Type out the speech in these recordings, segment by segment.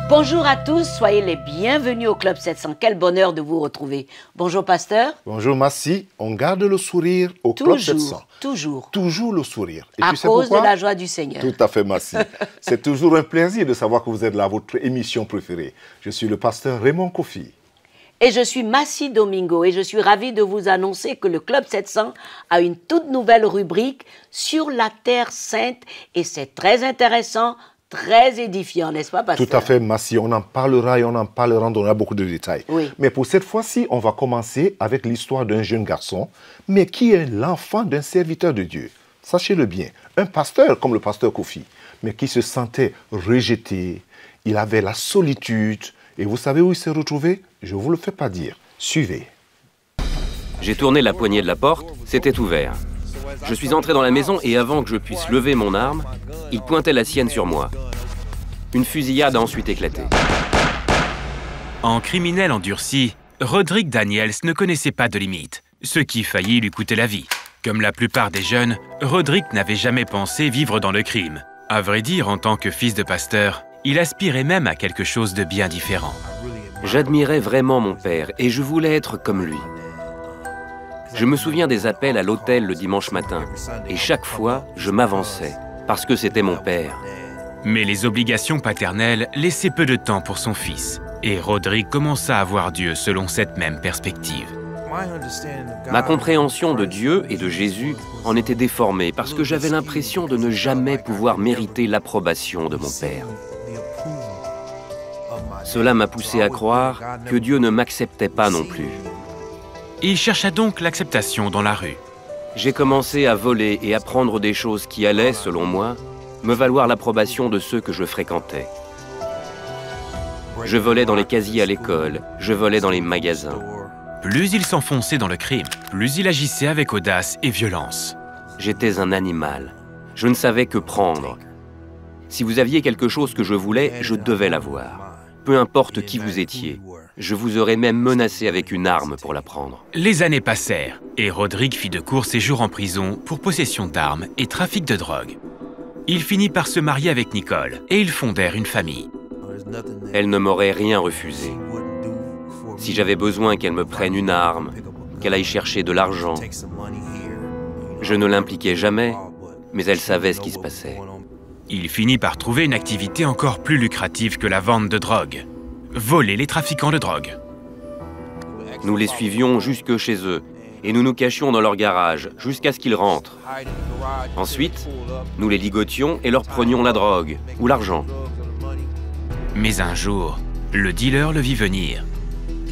Bonjour à tous, soyez les bienvenus au Club 700. Quel bonheur de vous retrouver. Bonjour pasteur. Bonjour Massi, on garde le sourire au Club 700. Toujours. Toujours le sourire. Et à cause de la joie du Seigneur. Tout à fait Massi. C'est toujours un plaisir de savoir que vous êtes là, votre émission préférée. Je suis le pasteur Raymond Kofi. Et je suis Massi Domingo et je suis ravie de vous annoncer que le Club 700 a une toute nouvelle rubrique sur la Terre Sainte et c'est très intéressant, très édifiant, n'est-ce pas, pasteur? Tout à fait, Massi. On en parlera et on en parlera, on aura beaucoup de détails. Oui. Mais pour cette fois-ci, on va commencer avec l'histoire d'un jeune garçon, mais qui est l'enfant d'un serviteur de Dieu. Sachez-le bien, un pasteur comme le pasteur Kofi, mais qui se sentait rejeté, il avait la solitude. Et vous savez où il s'est retrouvé? Je ne vous le fais pas dire. Suivez. J'ai tourné la poignée de la porte, c'était ouvert. Je suis entré dans la maison et avant que je puisse lever mon arme, il pointait la sienne sur moi. Une fusillade a ensuite éclaté. En criminel endurci, Rodrigue Daniels ne connaissait pas de limites, ce qui faillit lui coûter la vie. Comme la plupart des jeunes, Rodrigue n'avait jamais pensé vivre dans le crime. À vrai dire, en tant que fils de pasteur, il aspirait même à quelque chose de bien différent. J'admirais vraiment mon père et je voulais être comme lui. Je me souviens des appels à l'hôtel le dimanche matin et chaque fois, je m'avançais parce que c'était mon père. Mais les obligations paternelles laissaient peu de temps pour son fils et Rodrigue commença à voir Dieu selon cette même perspective. Ma compréhension de Dieu et de Jésus en était déformée parce que j'avais l'impression de ne jamais pouvoir mériter l'approbation de mon père. Cela m'a poussé à croire que Dieu ne m'acceptait pas non plus. Il chercha donc l'acceptation dans la rue. J'ai commencé à voler et à prendre des choses qui allaient, selon moi, me valoir l'approbation de ceux que je fréquentais. Je volais dans les casiers à l'école, je volais dans les magasins. Plus il s'enfonçait dans le crime, plus il agissait avec audace et violence. J'étais un animal. Je ne savais que prendre. Si vous aviez quelque chose que je voulais, je devais l'avoir. Peu importe qui vous étiez, je vous aurais même menacé avec une arme pour la prendre. Les années passèrent et Rodrigue fit de courts séjours en prison pour possession d'armes et trafic de drogue. Il finit par se marier avec Nicole et ils fondèrent une famille. Elle ne m'aurait rien refusé. Si j'avais besoin qu'elle me prenne une arme, qu'elle aille chercher de l'argent, je ne l'impliquais jamais, mais elle savait ce qui se passait. Il finit par trouver une activité encore plus lucrative que la vente de drogue. Voler les trafiquants de drogue. Nous les suivions jusque chez eux et nous nous cachions dans leur garage jusqu'à ce qu'ils rentrent. Ensuite, nous les ligotions et leur prenions la drogue ou l'argent. Mais un jour, le dealer le vit venir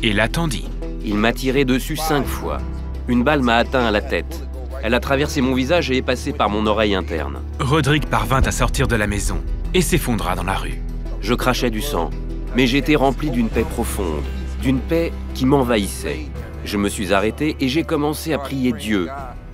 et l'attendit. Il m'a tiré dessus 5 fois. Une balle m'a atteint à la tête. Elle a traversé mon visage et est passée par mon oreille interne. Rodrigue parvint à sortir de la maison et s'effondra dans la rue. Je crachais du sang, mais j'étais rempli d'une paix profonde, d'une paix qui m'envahissait. Je me suis arrêté et j'ai commencé à prier Dieu,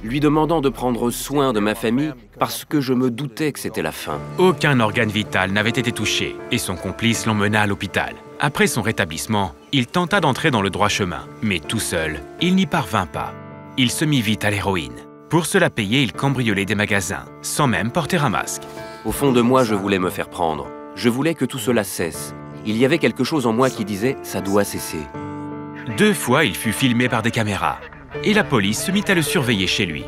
lui demandant de prendre soin de ma famille parce que je me doutais que c'était la fin. Aucun organe vital n'avait été touché et son complice l'emmena à l'hôpital. Après son rétablissement, il tenta d'entrer dans le droit chemin, mais tout seul, il n'y parvint pas. Il se mit vite à l'héroïne. Pour se la payer, il cambriolait des magasins, sans même porter un masque. Au fond de moi, je voulais me faire prendre. Je voulais que tout cela cesse. Il y avait quelque chose en moi qui disait « ça doit cesser ». 2 fois, il fut filmé par des caméras, et la police se mit à le surveiller chez lui.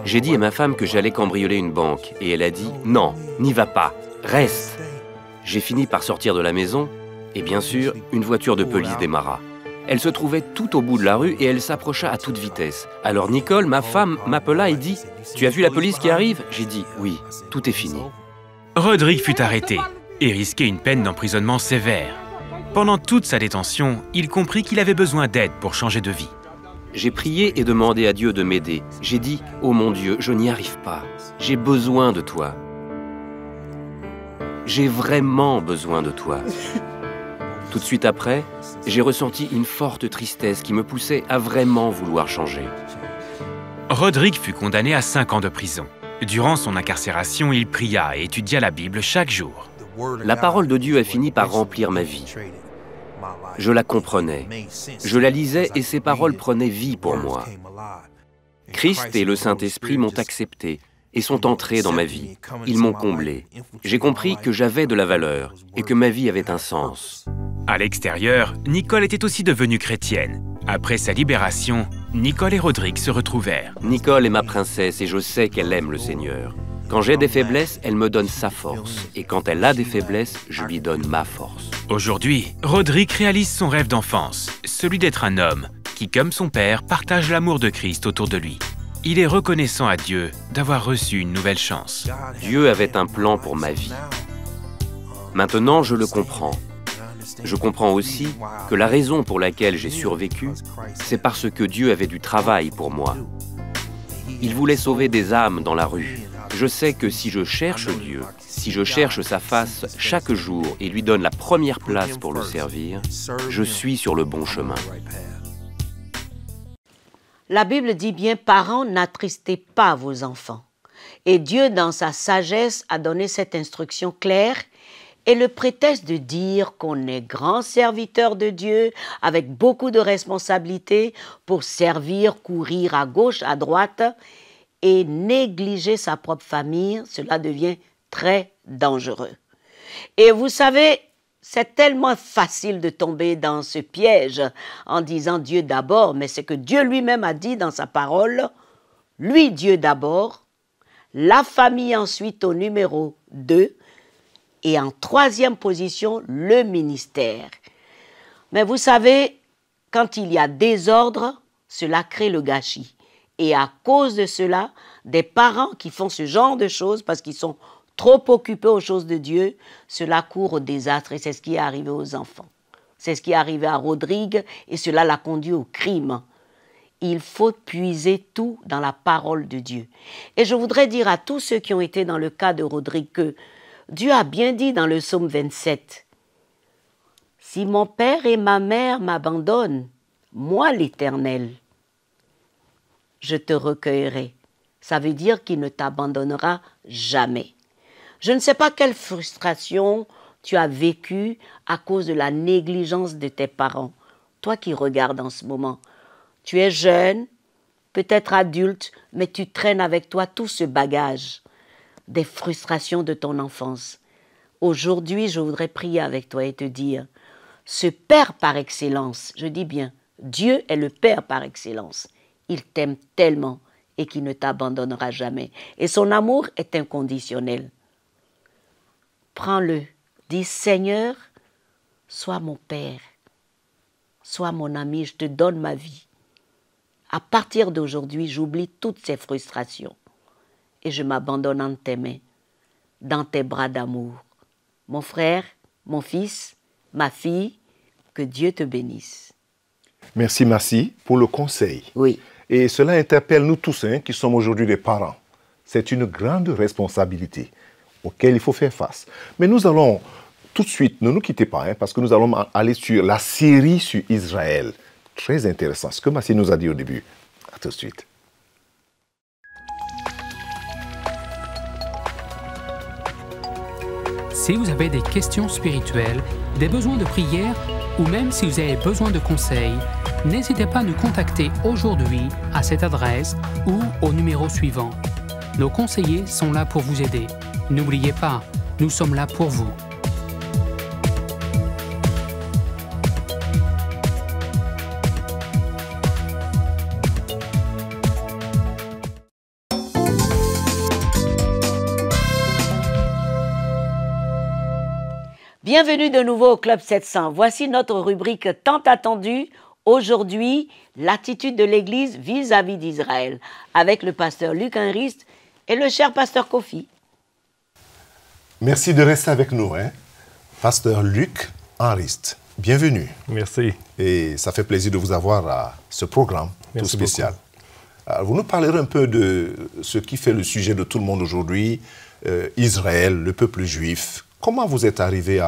J'ai dit à ma femme que j'allais cambrioler une banque, et elle a dit « non, n'y va pas, reste ». J'ai fini par sortir de la maison, et bien sûr, une voiture de police démarra. Elle se trouvait tout au bout de la rue et elle s'approcha à toute vitesse. Alors Nicole, ma femme, m'appela et dit « Tu as vu la police qui arrive ?» J'ai dit « Oui, tout est fini ». Rodrigue fut arrêté et risquait une peine d'emprisonnement sévère. Pendant toute sa détention, il comprit qu'il avait besoin d'aide pour changer de vie. J'ai prié et demandé à Dieu de m'aider. J'ai dit « Oh mon Dieu, je n'y arrive pas. J'ai besoin de toi. J'ai vraiment besoin de toi. » Tout de suite après, j'ai ressenti une forte tristesse qui me poussait à vraiment vouloir changer. Rodrigue fut condamné à 5 ans de prison. Durant son incarcération, il pria et étudia la Bible chaque jour. La parole de Dieu a fini par remplir ma vie. Je la comprenais. Je la lisais et ses paroles prenaient vie pour moi. Christ et le Saint-Esprit m'ont accepté et sont entrés dans ma vie. Ils m'ont comblé. J'ai compris que j'avais de la valeur et que ma vie avait un sens. À l'extérieur, Nicole était aussi devenue chrétienne. Après sa libération, Nicole et Rodrigue se retrouvèrent. Nicole est ma princesse et je sais qu'elle aime le Seigneur. Quand j'ai des faiblesses, elle me donne sa force. Et quand elle a des faiblesses, je lui donne ma force. Aujourd'hui, Rodrigue réalise son rêve d'enfance, celui d'être un homme qui, comme son père, partage l'amour de Christ autour de lui. Il est reconnaissant à Dieu d'avoir reçu une nouvelle chance. Dieu avait un plan pour ma vie. Maintenant, je le comprends. Je comprends aussi que la raison pour laquelle j'ai survécu, c'est parce que Dieu avait du travail pour moi. Il voulait sauver des âmes dans la rue. Je sais que si je cherche Dieu, si je cherche sa face chaque jour et lui donne la première place pour le servir, je suis sur le bon chemin. La Bible dit bien, parents, n'attristez pas vos enfants. Et Dieu, dans sa sagesse, a donné cette instruction claire et le prétexte de dire qu'on est grand serviteur de Dieu avec beaucoup de responsabilités pour servir, courir à gauche, à droite et négliger sa propre famille, cela devient très dangereux. Et vous savez, c'est tellement facile de tomber dans ce piège en disant Dieu d'abord, mais c'est que Dieu lui-même a dit dans sa parole, lui Dieu d'abord, la famille ensuite au numéro 2, et en troisième position, le ministère. Mais vous savez, quand il y a désordre, cela crée le gâchis. Et à cause de cela, des parents qui font ce genre de choses, parce qu'ils sont trop occupés aux choses de Dieu, cela court au désastre. Et c'est ce qui est arrivé aux enfants. C'est ce qui est arrivé à Rodrigue et cela l'a conduit au crime. Il faut puiser tout dans la parole de Dieu. Et je voudrais dire à tous ceux qui ont été dans le cas de Rodrigue que Dieu a bien dit dans le psaume 27, « Si mon père et ma mère m'abandonnent, moi l'Éternel, je te recueillerai. » Ça veut dire qu'il ne t'abandonnera jamais. Je ne sais pas quelle frustration tu as vécue à cause de la négligence de tes parents. Toi qui regardes en ce moment, tu es jeune, peut-être adulte, mais tu traînes avec toi tout ce bagage des frustrations de ton enfance. Aujourd'hui, je voudrais prier avec toi et te dire, ce Père par excellence, je dis bien, Dieu est le Père par excellence. Il t'aime tellement et qu'il ne t'abandonnera jamais. Et son amour est inconditionnel. Prends-le, dis Seigneur, sois mon Père, sois mon ami, je te donne ma vie. À partir d'aujourd'hui, j'oublie toutes ces frustrations et je m'abandonne en tes mains, dans tes bras d'amour. Mon frère, mon fils, ma fille, que Dieu te bénisse. Merci pour le conseil. Oui. Et cela interpelle nous tous qui sommes aujourd'hui des parents. C'est une grande responsabilité auquel il faut faire face. Mais nous allons tout de suite, ne nous quittez pas, parce que nous allons aller sur la série sur Israël. Très intéressant, ce que Massi nous a dit au début. À tout de suite. Si vous avez des questions spirituelles, des besoins de prière ou même si vous avez besoin de conseils, n'hésitez pas à nous contacter aujourd'hui à cette adresse ou au numéro suivant. Nos conseillers sont là pour vous aider. N'oubliez pas, nous sommes là pour vous. Bienvenue de nouveau au Club 700. Voici notre rubrique tant attendue. Aujourd'hui, l'attitude de l'Église vis-à-vis d'Israël, avec le pasteur Luc Henrist et le cher pasteur Kofi. Merci de rester avec nous, pasteur Luc Henrist. Bienvenue. Merci. Et ça fait plaisir de vous avoir à ce programme tout spécial. Alors, vous nous parlerez un peu de ce qui fait le sujet de tout le monde aujourd'hui, Israël, le peuple juif. Comment vous êtes arrivé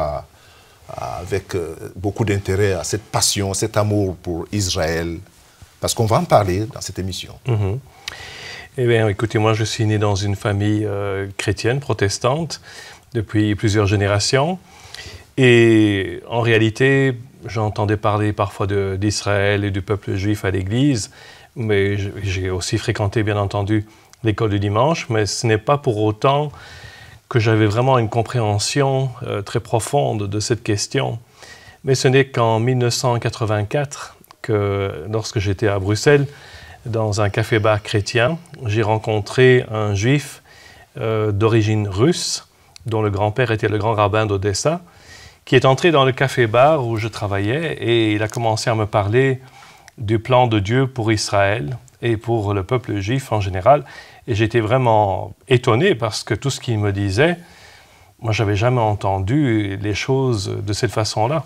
avec beaucoup d'intérêt à cette passion, cet amour pour Israël? Parce qu'on va en parler dans cette émission. Eh bien, écoutez, moi, je suis né dans une famille chrétienne, protestante, depuis plusieurs générations. Et en réalité, j'entendais parler parfois d'Israël et du peuple juif à l'église, mais j'ai aussi fréquenté, bien entendu, l'école du dimanche, mais ce n'est pas pour autant que j'avais vraiment une compréhension très profonde de cette question. Mais ce n'est qu'en 1984 que, lorsque j'étais à Bruxelles, dans un café-bar chrétien, j'ai rencontré un juif d'origine russe, dont le grand-père était le grand rabbin d'Odessa, qui est entré dans le café-bar où je travaillais et il a commencé à me parler du plan de Dieu pour Israël et pour le peuple juif en général. Et j'étais vraiment étonné parce que tout ce qu'il me disait, moi, je n'avais jamais entendu les choses de cette façon-là.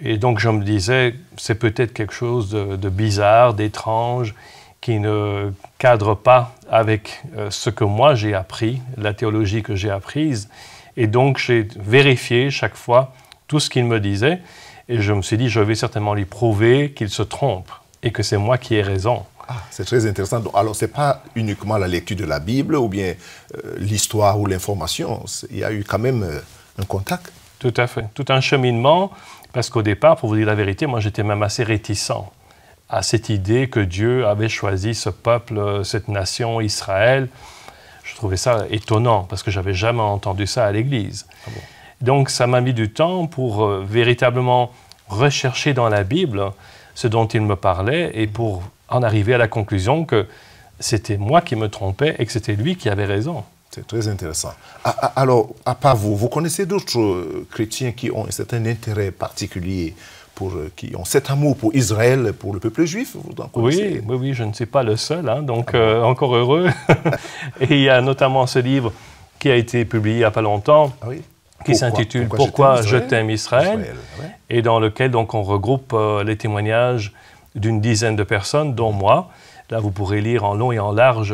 Et donc, je me disais, c'est peut-être quelque chose de bizarre, d'étrange, qui ne cadre pas avec ce que moi j'ai appris, la théologie que j'ai apprise. Et donc, j'ai vérifié chaque fois tout ce qu'il me disait. Et je me suis dit, je vais certainement lui prouver qu'il se trompe et que c'est moi qui ai raison. Ah, c'est très intéressant. Donc, alors, ce n'est pas uniquement la lecture de la Bible ou bien l'histoire ou l'information. Il y a eu quand même un contact. Tout à fait. Tout un cheminement. Parce qu'au départ, pour vous dire la vérité, moi, j'étais même assez réticent à cette idée que Dieu avait choisi ce peuple, cette nation, Israël. Je trouvais ça étonnant parce que je n'avais jamais entendu ça à l'Église. Ah bon. Donc, ça m'a mis du temps pour véritablement rechercher dans la Bible ce dont il me parlait et pour en arriver à la conclusion que c'était moi qui me trompais et que c'était lui qui avait raison. C'est très intéressant. Alors, à part vous, vous connaissez d'autres chrétiens qui ont un certain intérêt particulier, qui ont cet amour pour Israël, pour le peuple juif? Vous en connaissez? Oui, je ne suis pas le seul, hein, donc encore heureux. Et il y a notamment ce livre qui a été publié il n'y a pas longtemps, qui s'intitule « Pourquoi je t'aime Israël ?» et dans lequel donc, on regroupe les témoignages d'une dizaine de personnes, dont moi. Là, vous pourrez lire en long et en large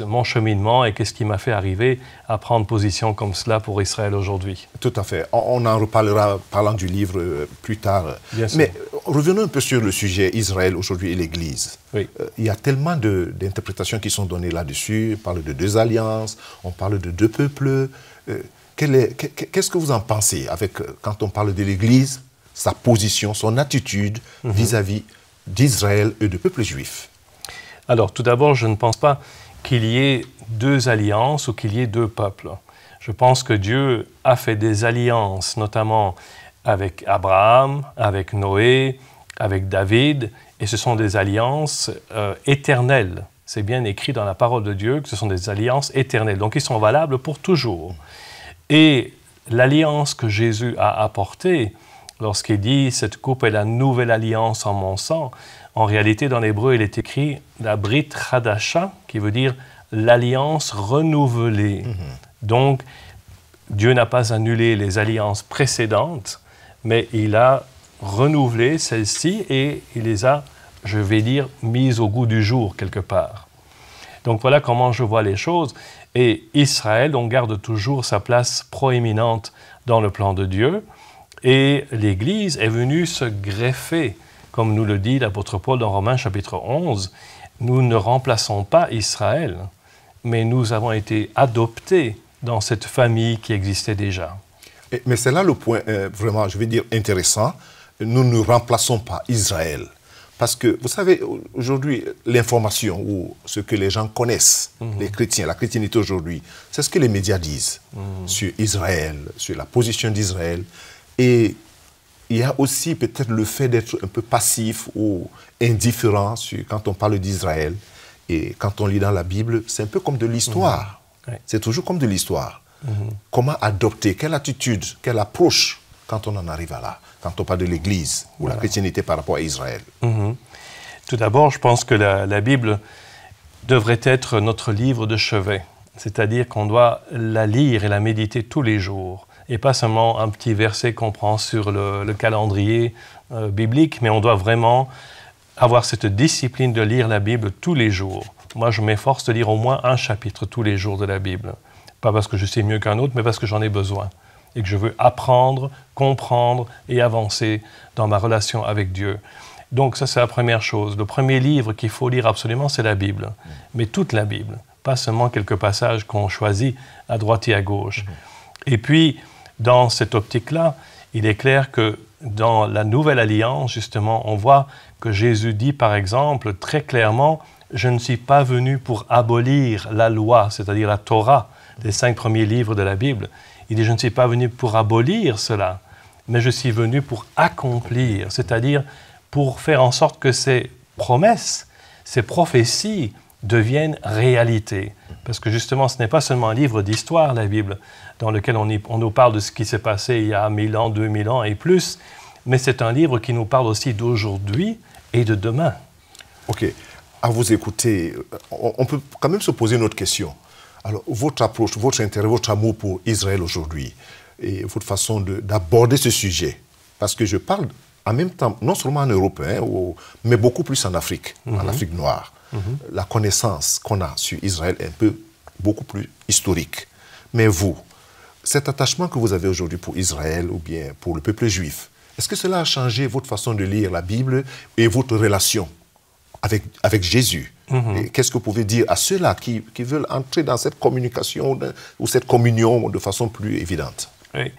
mon cheminement et qu'est-ce qui m'a fait arriver à prendre position comme cela pour Israël aujourd'hui. Tout à fait. On en reparlera parlant du livre plus tard. Bien sûr. Mais revenons un peu sur le sujet Israël aujourd'hui et l'Église. Oui. Il y a tellement d'interprétations qui sont données là-dessus. On parle de deux alliances, on parle de deux peuples. Qu'est-ce que vous en pensez quand on parle de l'Église, sa position, son attitude vis-à-vis d'Israël et du peuple juif? Alors, tout d'abord, je ne pense pas qu'il y ait deux alliances ou qu'il y ait deux peuples. Je pense que Dieu a fait des alliances, notamment avec Abraham, avec Noé, avec David, et ce sont des alliances éternelles. C'est bien écrit dans la parole de Dieu que ce sont des alliances éternelles, donc ils sont valables pour toujours. Et l'alliance que Jésus a apportée, lorsqu'il dit « cette coupe est la nouvelle alliance en mon sang », en réalité, dans l'hébreu, il est écrit la Brit Chadasha, qui veut dire l'alliance renouvelée. Donc, Dieu n'a pas annulé les alliances précédentes, mais il a renouvelé celles-ci et il les a, je vais dire, mises au goût du jour quelque part. Donc, voilà comment je vois les choses. Et Israël, on garde toujours sa place proéminente dans le plan de Dieu. Et l'Église est venue se greffer. Comme nous le dit l'apôtre Paul dans Romains chapitre 11, nous ne remplaçons pas Israël, mais nous avons été adoptés dans cette famille qui existait déjà. Mais c'est là le point vraiment, je vais dire, intéressant. Nous ne remplaçons pas Israël. Parce que, vous savez, aujourd'hui, l'information ou ce que les gens connaissent, les chrétiens, la chrétienté aujourd'hui, c'est ce que les médias disent sur Israël, sur la position d'Israël. Et il y a aussi peut-être le fait d'être un peu passif ou indifférent quand on parle d'Israël. Et quand on lit dans la Bible, c'est un peu comme de l'histoire. C'est toujours comme de l'histoire. Comment adopter, quelle attitude, quelle approche quand on en arrive à là, quand on parle de l'Église ou la chrétienté par rapport à Israël? Tout d'abord, je pense que la Bible devrait être notre livre de chevet. C'est-à-dire qu'on doit la lire et la méditer tous les jours. Et pas seulement un petit verset qu'on prend sur le calendrier biblique, mais on doit vraiment avoir cette discipline de lire la Bible tous les jours. Moi, je m'efforce de lire au moins un chapitre tous les jours de la Bible. Pas parce que je sais mieux qu'un autre, mais parce que j'en ai besoin. Et que je veux apprendre, comprendre et avancer dans ma relation avec Dieu. Donc ça, c'est la première chose. Le premier livre qu'il faut lire absolument, c'est la Bible. Mais toute la Bible, pas seulement quelques passages qu'on choisit à droite et à gauche. Et puis, dans cette optique-là, il est clair que dans la Nouvelle Alliance, justement, on voit que Jésus dit, par exemple, très clairement je ne suis pas venu pour abolir la loi, c'est-à-dire la Torah, les 5 premiers livres de la Bible. Il dit, je ne suis pas venu pour abolir cela, mais je suis venu pour accomplir, c'est-à-dire pour faire en sorte que ces promesses, ces prophéties deviennent réalité. Parce que justement, ce n'est pas seulement un livre d'histoire, la Bible, dans lequel on nous parle de ce qui s'est passé il y a 1000 ans, 2000 ans et plus, mais c'est un livre qui nous parle aussi d'aujourd'hui et de demain. OK. À vous écouter, on peut quand même se poser une autre question. Alors, votre approche, votre intérêt, votre amour pour Israël aujourd'hui et votre façon d'aborder ce sujet, parce que je parle en même temps, non seulement en Europe, mais beaucoup plus en Afrique, en Afrique noire. La connaissance qu'on a sur Israël est beaucoup plus historique. Mais vous, cet attachement que vous avez aujourd'hui pour Israël ou bien pour le peuple juif, est-ce que cela a changé votre façon de lire la Bible et votre relation avec Jésus? Qu'est-ce que vous pouvez dire à ceux-là qui veulent entrer dans cette communication ou cette communion de façon plus évidente? Oui.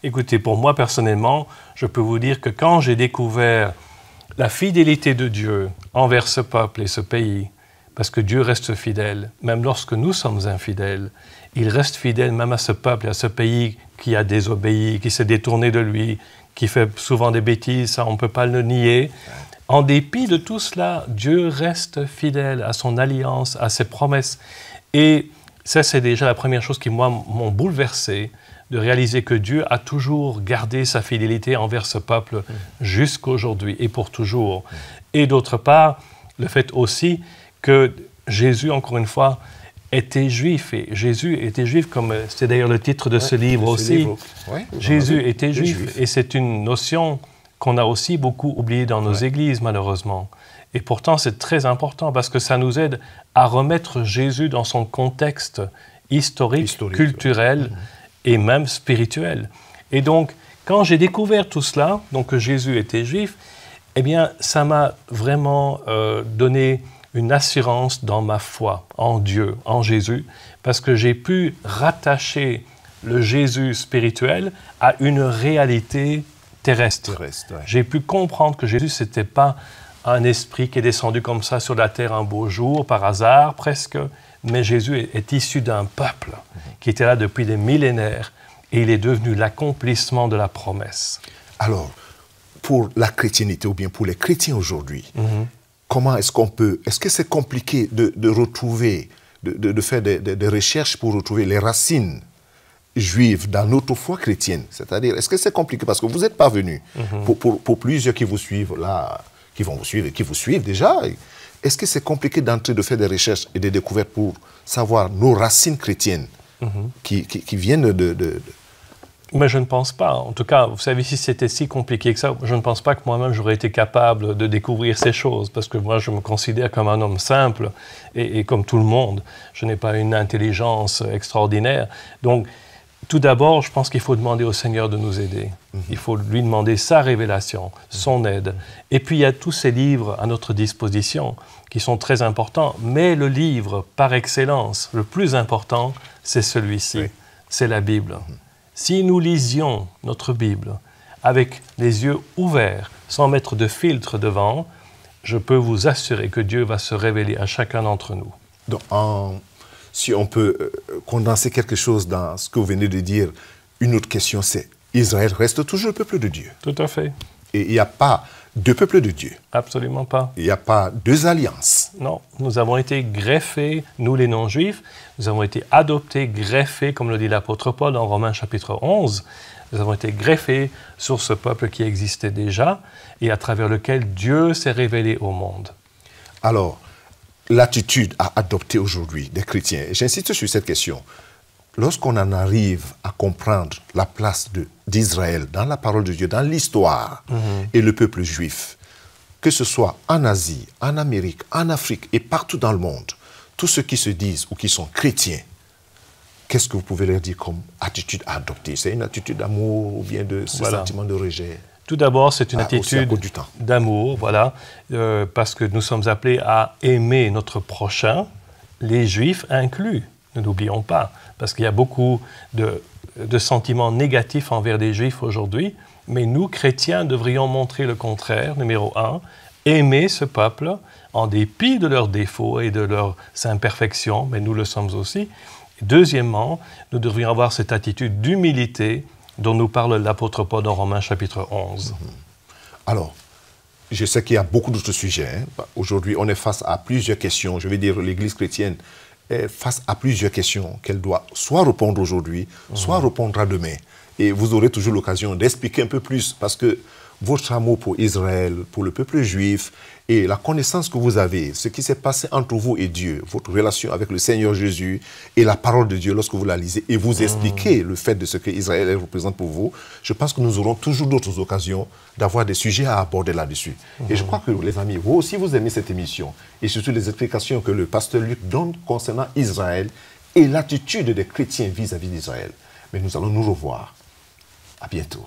Écoutez, pour moi personnellement, je peux vous dire que quand j'ai découvert la fidélité de Dieu envers ce peuple et ce pays, parce que Dieu reste fidèle, même lorsque nous sommes infidèles, il reste fidèle même à ce peuple et à ce pays qui a désobéi, qui s'est détourné de lui, qui fait souvent des bêtises, ça on ne peut pas le nier. En dépit de tout cela, Dieu reste fidèle à son alliance, à ses promesses. Et ça, c'est déjà la première chose qui, moi, m'ont bouleversé, de réaliser que Dieu a toujours gardé sa fidélité envers ce peuple jusqu'à aujourd'hui et pour toujours. Et d'autre part, le fait aussi que Jésus, encore une fois, était juif. Et Jésus était juif, comme c'est d'ailleurs le titre de ce livre aussi. Jésus était juif. Et c'est une notion qu'on a aussi beaucoup oubliée dans nos églises, malheureusement. Et pourtant, c'est très important parce que ça nous aide à remettre Jésus dans son contexte historique, culturel et même spirituel. Et donc, quand j'ai découvert tout cela, donc que Jésus était juif, eh bien, ça m'a vraiment donné une assurance dans ma foi en Dieu, en Jésus, parce que j'ai pu rattacher le Jésus spirituel à une réalité terrestre. J'ai pu comprendre que Jésus, ce n'était pas un esprit qui est descendu comme ça sur la terre un beau jour, par hasard presque, mais Jésus est issu d'un peuple qui était là depuis des millénaires et il est devenu l'accomplissement de la promesse. Alors, pour la chrétienté ou bien pour les chrétiens aujourd'hui, comment est-ce qu'on peut... Est-ce que c'est compliqué de retrouver, de faire des recherches pour retrouver les racines juives dans notre foi chrétienne? C'est-à-dire, est-ce que c'est compliqué? Parce que vous êtes parvenus, pour plusieurs qui vous suivent là, qui vont vous suivre et qui vous suivent déjà, est-ce que c'est compliqué d'entrer, de faire des recherches et des découvertes pour savoir nos racines chrétiennes qui viennent de... Mais je ne pense pas. En tout cas, vous savez, si c'était si compliqué que ça, je ne pense pas que moi-même j'aurais été capable de découvrir ces choses, parce que moi, je me considère comme un homme simple et comme tout le monde. Je n'ai pas une intelligence extraordinaire. Donc, tout d'abord, je pense qu'il faut demander au Seigneur de nous aider. Il faut lui demander sa révélation, son aide. Et puis, il y a tous ces livres à notre disposition qui sont très importants, mais le livre par excellence, le plus important, c'est celui-ci, c'est la Bible. Si nous lisions notre Bible avec les yeux ouverts, sans mettre de filtre devant, je peux vous assurer que Dieu va se révéler à chacun d'entre nous. Donc, si on peut condenser quelque chose dans ce que vous venez de dire, une autre question, c'est Israël reste toujours le peuple de Dieu. Tout à fait. Et il n'y a pas deux peuples de Dieu. Absolument pas. Il n'y a pas deux alliances. Non, nous avons été greffés, nous les non-juifs, nous avons été adoptés, greffés, comme le dit l'apôtre Paul dans Romains chapitre 11. Nous avons été greffés sur ce peuple qui existait déjà et à travers lequel Dieu s'est révélé au monde. Alors, l'attitude à adopter aujourd'hui des chrétiens, et j'insiste sur cette question, lorsqu'on en arrive à comprendre la place d'Israël dans la parole de Dieu, dans l'histoire, et le peuple juif, que ce soit en Asie, en Amérique, en Afrique et partout dans le monde, tous ceux qui se disent ou qui sont chrétiens, qu'est-ce que vous pouvez leur dire comme attitude à adopter? C'est une attitude d'amour ou bien de ce sentiment de rejet? Tout d'abord, c'est une attitude d'amour, parce que nous sommes appelés à aimer notre prochain, les Juifs inclus, ne l'oublions pas, parce qu'il y a beaucoup de sentiments négatifs envers les Juifs aujourd'hui, mais nous, chrétiens, devrions montrer le contraire, numéro 1, aimer ce peuple en dépit de leurs défauts et de leurs imperfections, mais nous le sommes aussi. Et deuxièmement, nous devrions avoir cette attitude d'humilité dont nous parle l'apôtre Paul dans Romains chapitre 11. Alors, je sais qu'il y a beaucoup d'autres sujets. Hein. Aujourd'hui, on est face à plusieurs questions. Je veux dire, l'Église chrétienne est face à plusieurs questions qu'elle doit soit répondre aujourd'hui, soit répondre demain. Et vous aurez toujours l'occasion d'expliquer un peu plus, parce que votre amour pour Israël, pour le peuple juif, et la connaissance que vous avez, ce qui s'est passé entre vous et Dieu, votre relation avec le Seigneur Jésus et la parole de Dieu lorsque vous la lisez, et vous expliquez le fait de ce que Israël représente pour vous, je pense que nous aurons toujours d'autres occasions d'avoir des sujets à aborder là-dessus. Et je crois que, les amis, vous aussi, vous aimez cette émission, et surtout les explications que le pasteur Luc donne concernant Israël et l'attitude des chrétiens vis-à-vis d'Israël. Mais nous allons nous revoir. À bientôt.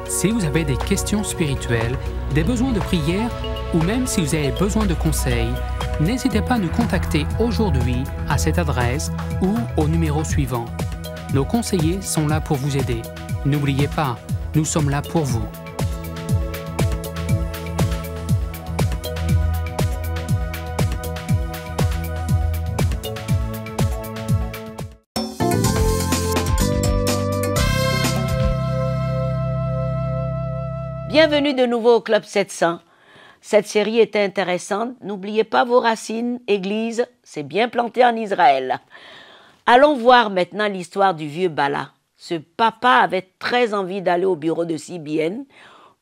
Si vous avez des questions spirituelles, des besoins de prière ou même si vous avez besoin de conseils, n'hésitez pas à nous contacter aujourd'hui à cette adresse ou au numéro suivant. Nos conseillers sont là pour vous aider. N'oubliez pas, nous sommes là pour vous. Bienvenue de nouveau au Club 700. Cette série était intéressante. N'oubliez pas vos racines, Église, c'est bien planté en Israël. Allons voir maintenant l'histoire du vieux Bala. Ce papa avait très envie d'aller au bureau de CBN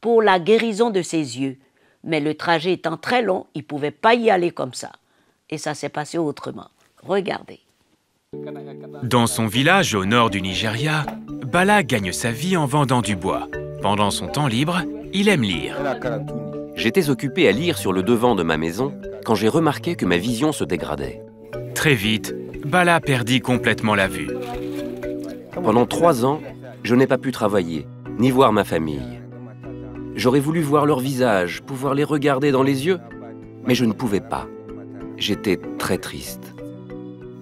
pour la guérison de ses yeux. Mais le trajet étant très long, il ne pouvait pas y aller comme ça. Et ça s'est passé autrement. Regardez. Dans son village au nord du Nigeria, Bala gagne sa vie en vendant du bois. Pendant son temps libre, il aime lire. J'étais occupé à lire sur le devant de ma maison quand j'ai remarqué que ma vision se dégradait. Très vite, Bala perdit complètement la vue. Pendant 3 ans, je n'ai pas pu travailler, ni voir ma famille. J'aurais voulu voir leur visage, pouvoir les regarder dans les yeux, mais je ne pouvais pas. J'étais très triste.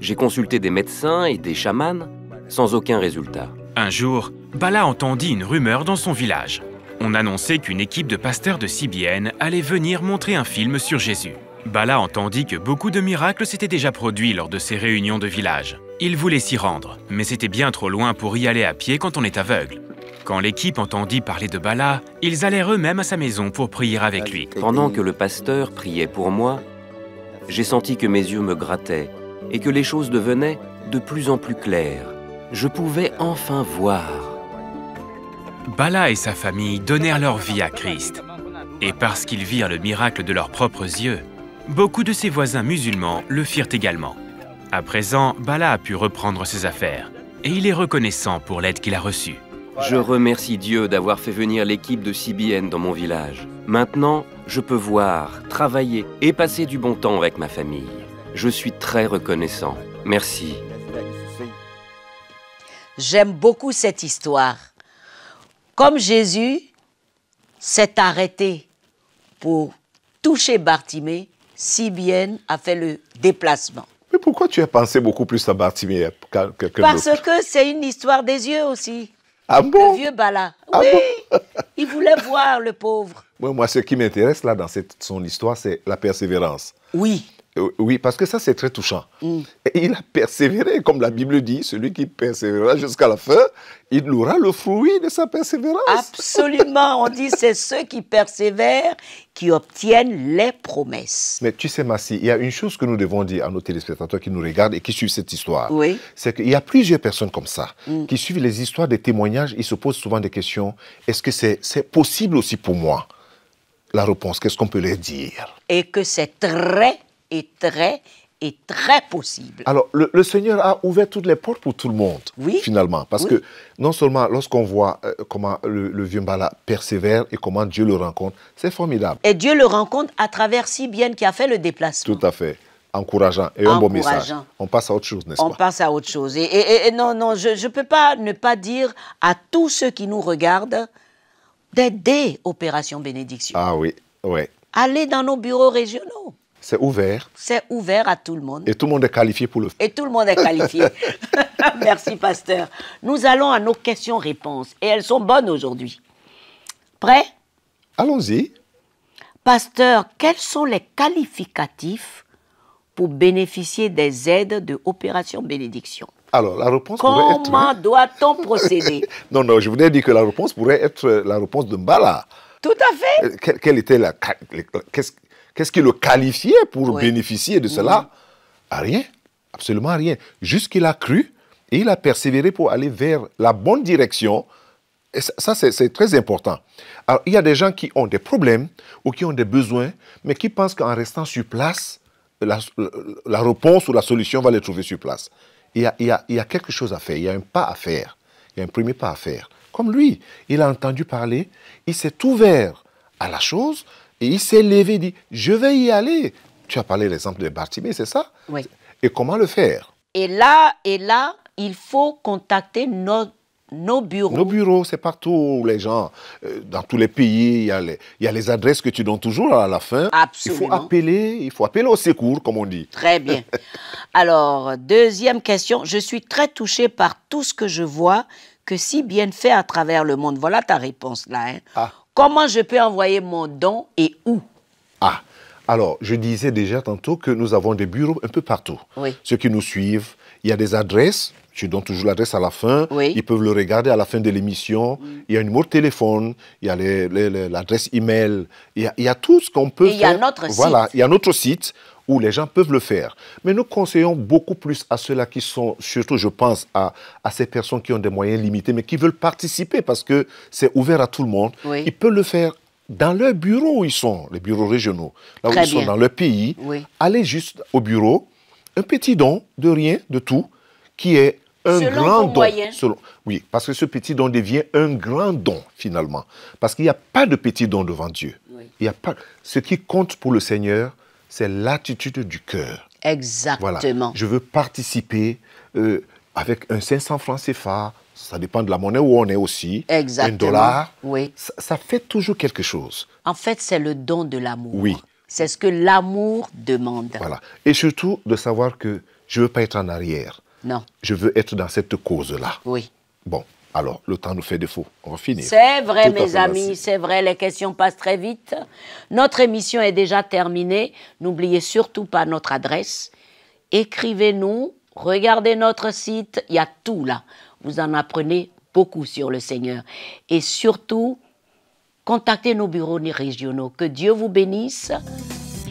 J'ai consulté des médecins et des chamans, sans aucun résultat. Un jour, Bala entendit une rumeur dans son village. On annonçait qu'une équipe de pasteurs de CBN allait venir montrer un film sur Jésus. Bala entendit que beaucoup de miracles s'étaient déjà produits lors de ces réunions de village. Il voulait s'y rendre, mais c'était bien trop loin pour y aller à pied quand on est aveugle. Quand l'équipe entendit parler de Bala, ils allèrent eux-mêmes à sa maison pour prier avec lui. Pendant que le pasteur priait pour moi, j'ai senti que mes yeux me grattaient et que les choses devenaient de plus en plus claires. Je pouvais enfin voir. Bala et sa famille donnèrent leur vie à Christ. Et parce qu'ils virent le miracle de leurs propres yeux, beaucoup de ses voisins musulmans le firent également. À présent, Bala a pu reprendre ses affaires. Et il est reconnaissant pour l'aide qu'il a reçue. Je remercie Dieu d'avoir fait venir l'équipe de CBN dans mon village. Maintenant, je peux voir, travailler et passer du bon temps avec ma famille. Je suis très reconnaissant. Merci. J'aime beaucoup cette histoire. Comme Jésus s'est arrêté pour toucher Bartimée, CBN a fait le déplacement. Mais pourquoi tu as pensé beaucoup plus à Bartimée qu'à quelqu'un Parce d'autre? que c'est une histoire des yeux aussi. Ah bon? Le vieux Bala. Ah Oui, bon? il voulait voir le pauvre. Moi, ce qui m'intéresse là dans son histoire, c'est la persévérance. Oui. Oui, parce que ça, c'est très touchant. Et il a persévéré, comme la Bible dit, celui qui persévérera jusqu'à la fin, il aura le fruit de sa persévérance. Absolument. On dit c'est ceux qui persévèrent qui obtiennent les promesses. Mais tu sais, Massi, il y a une chose que nous devons dire à nos téléspectateurs qui nous regardent et qui suivent cette histoire. Oui. C'est qu'il y a plusieurs personnes comme ça qui suivent les histoires des témoignages. Ils se posent souvent des questions. Est-ce que c'est possible aussi pour moi? La réponse, qu'est-ce qu'on peut leur dire? Et que c'est très possible. Alors, le Seigneur a ouvert toutes les portes pour tout le monde, Oui. finalement. Parce que non seulement lorsqu'on voit comment le vieux Bala persévère et comment Dieu le rencontre, c'est formidable. Et Dieu le rencontre à travers CBN qui a fait le déplacement. Tout à fait. Encourageant et un bon message. On passe à autre chose, n'est-ce pas? On passe à autre chose. Et non, je ne peux pas ne pas dire à tous ceux qui nous regardent d'aider Opération Bénédiction. Ah oui, oui. Allez dans nos bureaux régionaux. C'est ouvert. C'est ouvert à tout le monde. Et tout le monde est qualifié pour le faire. Et tout le monde est qualifié. Merci, pasteur. Nous allons à nos questions-réponses et elles sont bonnes aujourd'hui. Prêt? Allons-y. Pasteur, quels sont les qualificatifs pour bénéficier des aides de Opération Bénédiction? Alors, la réponse pourrait être... Comment doit-on procéder? Non, je voulais dire que la réponse pourrait être la réponse de Mbala. Tout à fait. Quelle était qu'est-ce qui le qualifiait pour bénéficier de cela? Rien, absolument rien. Juste qu'il a cru et il a persévéré pour aller vers la bonne direction. Et ça, c'est très important. Alors, il y a des gens qui ont des problèmes ou qui ont des besoins, mais qui pensent qu'en restant sur place, la réponse ou la solution va les trouver sur place. Il y a quelque chose à faire, il y a un pas à faire, il y a un premier pas à faire. Comme lui, il a entendu parler, il s'est ouvert à la chose et il s'est levé et dit « Je vais y aller ». Tu as parlé de l'exemple de Bartimée, c'est ça? Oui. Et comment le faire? Et là, il faut contacter nos bureaux. Nos bureaux, c'est partout, les gens. Dans tous les pays, il y a les adresses que tu donnes toujours à la fin. Absolument. Il faut appeler au secours, comme on dit. Très bien. Alors, deuxième question. Je suis très touchée par tout ce que je vois que si bien fait à travers le monde. Voilà ta réponse là. Hein. Comment je peux envoyer mon don et où? Alors, je disais déjà tantôt que nous avons des bureaux un peu partout. Oui. Ceux qui nous suivent, il y a des adresses. Je donne toujours l'adresse à la fin. Oui. Ils peuvent le regarder à la fin de l'émission. Il y a un numéro de téléphone, il y a l'adresse email, il y a tout ce qu'on peut faire. Il y a notre site. Voilà, il y a notre site où les gens peuvent le faire. Mais nous conseillons beaucoup plus à ceux-là qui sont, surtout je pense à ces personnes qui ont des moyens limités, mais qui veulent participer parce que c'est ouvert à tout le monde. Oui. Ils peuvent le faire dans leur bureau où ils sont, les bureaux régionaux, là où ils sont dans leur pays. Oui. Allez juste au bureau, un petit don de rien, de tout, qui est un grand don. Oui, parce que ce petit don devient un grand don, finalement. Parce qu'il n'y a pas de petit don devant Dieu. Oui. Il y a pas... Ce qui compte pour le Seigneur, c'est l'attitude du cœur. Exactement. Voilà. Je veux participer avec un 500 francs CFA, ça dépend de la monnaie où on est aussi. Exactement. $1. Oui. Ça fait toujours quelque chose. En fait, c'est le don de l'amour. Oui. C'est ce que l'amour demande. Voilà. Et surtout, de savoir que je ne veux pas être en arrière. Non. Je veux être dans cette cause-là. Oui. Bon, alors, le temps nous fait défaut. On va finir. C'est vrai, Tout à mes fait, amis, merci. c'est vrai, les questions passent très vite. Notre émission est déjà terminée. N'oubliez surtout pas notre adresse. Écrivez-nous, regardez notre site, il y a tout là. Vous en apprenez beaucoup sur le Seigneur. Et surtout, contactez nos bureaux régionaux. Que Dieu vous bénisse.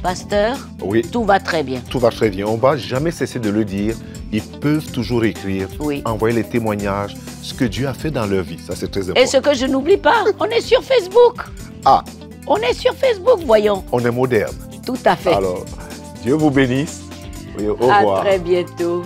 Pasteur, oui. Tout va très bien. Tout va très bien. On ne va jamais cesser de le dire. Ils peuvent toujours écrire, envoyer les témoignages, ce que Dieu a fait dans leur vie. Ça, c'est très important. Et ce que je n'oublie pas, on est sur Facebook. On est sur Facebook, voyons. On est moderne. Tout à fait. Alors, Dieu vous bénisse. Oui, au revoir. À très bientôt.